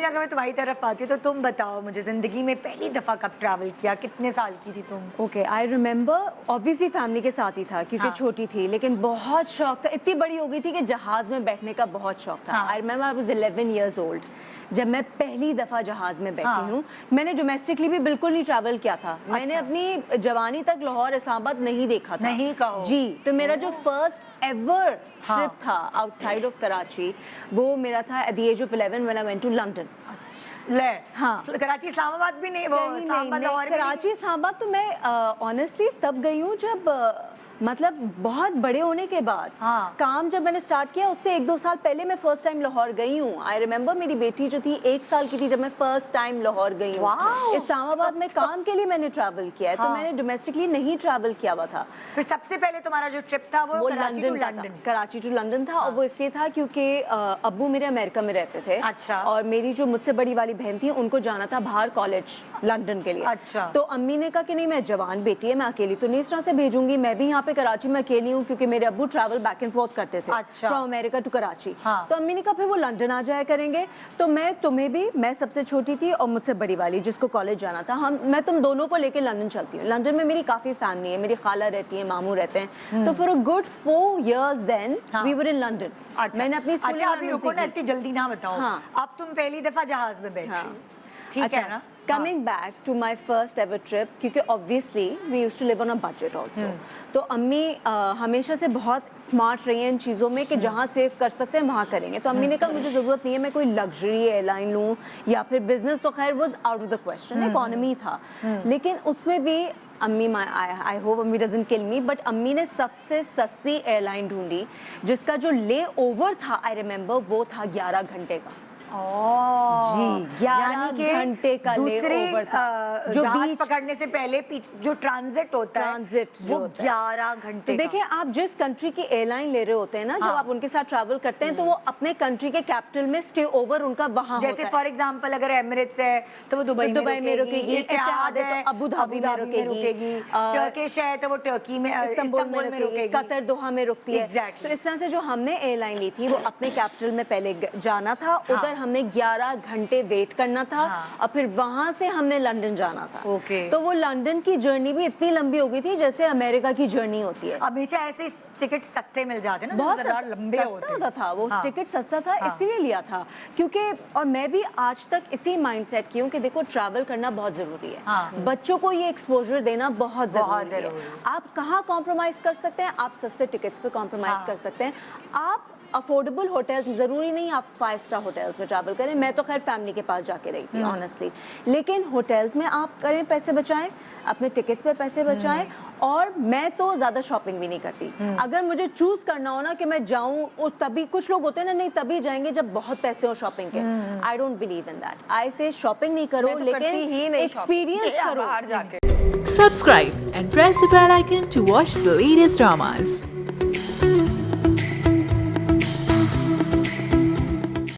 अमीना अगर मैं तुम्हारी तरफ आती हूँ तो तुम बताओ मुझे, जिंदगी में पहली दफा कब ट्रैवल किया, कितने साल की थी तुम? Okay, I remember obviously family के साथ ही था क्योंकि छोटी थी, लेकिन बहुत शौक था, इतनी बड़ी हो गई थी कि जहाज में बैठने का बहुत शौक था। I remember I was 11 years old जब मैं पहली दफा जहाज में बैठी हूँ। मैंने डोमेस्टिकली भी बिल्कुल नहीं ट्रैवल किया था। मैंने अपनी जवानी तक लाहौर इस्लामाबाद नहीं देखा था। नहीं कहो। जी, तो मेरा जो फर्स्ट एवर ट्रिप था आउटसाइड ऑफ कराची वो मेरा था at the age of 11 when I went to London. ले हाँ, कराची इस्लामाबाद भी नहीं, वो इस्लामाबाद लाहौर भी कराची इस्लामाबाद तो मैं ऑनेस्टली तब गई हूँ जब मतलब बहुत बड़े होने के बाद। काम जब मैंने स्टार्ट किया उससे 1-2 साल पहले मैं फर्स्ट टाइम लाहौर गई हूँ। आई रिमेंबर मेरी बेटी जो थी 1 साल की थी जब मैं फर्स्ट टाइम लाहौर गई हूँ। इस्लामाबाद में काम के लिए मैंने ट्रैवल किया है, तो मैंने डोमेस्टिकली नहीं ट्रैवल किया हुआ था। फिर सबसे पहले तुम्हारा जो ट्रिप था वो कराची टू लंदन था। और वो इसलिए था क्योंकि अब्बू मेरे अमेरिका में रहते थे। अच्छा। और मेरी जो मुझसे बड़ी वाली बहन थी उनको जाना था बाहर कॉलेज लंदन के लिए। अच्छा। तो अम्मी ने कहा कि नहीं, मैं जवान बेटी है, मैं अकेली तो नहीं इस तरह से भेजूंगी, मैं भी यहाँ पे कराची में अकेली हूँ क्योंकि मेरे अब्बू ट्रैवल बैक एंड फोर्थ करते थे फ्रॉम अमेरिका टू कराची। तो अम्मी ने कहा फिर वो लंदन आ जाया करेंगे, तो मैं तुम्हें भी, मैं सबसे छोटी थी और मुझसे बड़ी वाली जिसको कॉलेज जाना था, मैं तुम दोनों को लेके लंदन चलती हूँ। लंदन में मेरी काफी फैमिली है, मेरी खाला रहती है, मामू रहते हैं। तो for a good 4 years then we were in London. मैंने अपनी अच्छा, अभी रुको ना, इतनी जल्दी ना बताओ। अब तुम पहली दफा जहाज में बैठी, ठीक है ना? Coming back to my first ever trip, क्योंकि obviously we used to live on a budget also. तो अम्मी हमेशा से बहुत स्मार्ट रही हैं इन चीज़ों में कि जहाँ सेव कर सकते हैं वहाँ करेंगे। तो अम्मी ने कहा मुझे ज़रूरत नहीं है मैं कोई लग्जरी एयरलाइन लूँ या फिर बिजनेस, तो खैर was out of the question, economy था। लेकिन उसमें भी अम्मी, आई होप अम्मी डजंट किल मी, बट अम्मी ने सबसे सस्ती एयरलाइन ढूंढी जिसका जो ले ओवर था, आई रिमेंबर, वो था 11 घंटे का। जी, 11 घंटे का दूसरे लेओवर था। जो बीच पकड़ने से पहले जो ट्रांजिट होता है वो 11 घंटे। तो देखिए, आप जिस कंट्री की एयरलाइन ले रहे होते हैं ना, जब आप उनके साथ ट्रैवल करते हैं तो वो अपने कंट्री के कैपिटल में स्टे ओवर उनका वहां होता है। जैसे फॉर एग्जांपल अगर एमिरेट्स है तो वो दुबई में रुकेगी, इत्तेहाद है तो अबू धाबी में रुकेगी, टर्किश है तो वो टर्की में, इस्तांबुल में रुकेगी, कतर दोहा में रुकती है। तो इस तरह से जो हमने एयरलाइन ली थी वो अपने कैपिटल में पहले जाना था, उधर हमने 11 घंटे वेट करना था और फिर वहां से हमने लंदन जाना था। तो वो लंदन की जर्नी भी इतनी लंबी हो गई थी जैसे अमेरिका की जर्नी होती है। हमेशा ऐसे टिकट सस्ते मिल जाते हैं ना, बहुत लंबे होता था वो टिकट सस्ता था, इसीलिए लिया था। क्योंकि और मैं भी आज तक इसी माइंडसेट की हूँ कि देखो ट्रैवल करना बहुत जरूरी है, बच्चों को ये एक्सपोजर देना बहुत जरूरी है। आप कहाँ कॉम्प्रोमाइज कर सकते हैं? आप सस्ते टिकट्स पे कॉम्प्रोमाइज कर सकते हैं। आप अफोर्डेबल होटल्स, ज़रूरी नहीं आप 5 स्टार होटल्स में ट्रैवल करें, मैं तो खैर फैमिली के पास जाके रही थी ऑनेस्टली, लेकिन होटल्स में आप करें, पैसे बचाएं, अपने टिकट्स पे पैसे बचाएं। और मैं तो ज़्यादा शॉपिंग भी नहीं करती। अगर मुझे चूज करना हो ना कि मैं जाऊँ, तभी कुछ लोग होते हैं ना, नहीं तभी जाएंगे जब बहुत पैसे हो शॉपिंग के। I don't believe in that. I say shopping नहीं करो, लेकिन एक्सपीरियंस करो। Subscribe and press the bell icon to watch the latest dramas.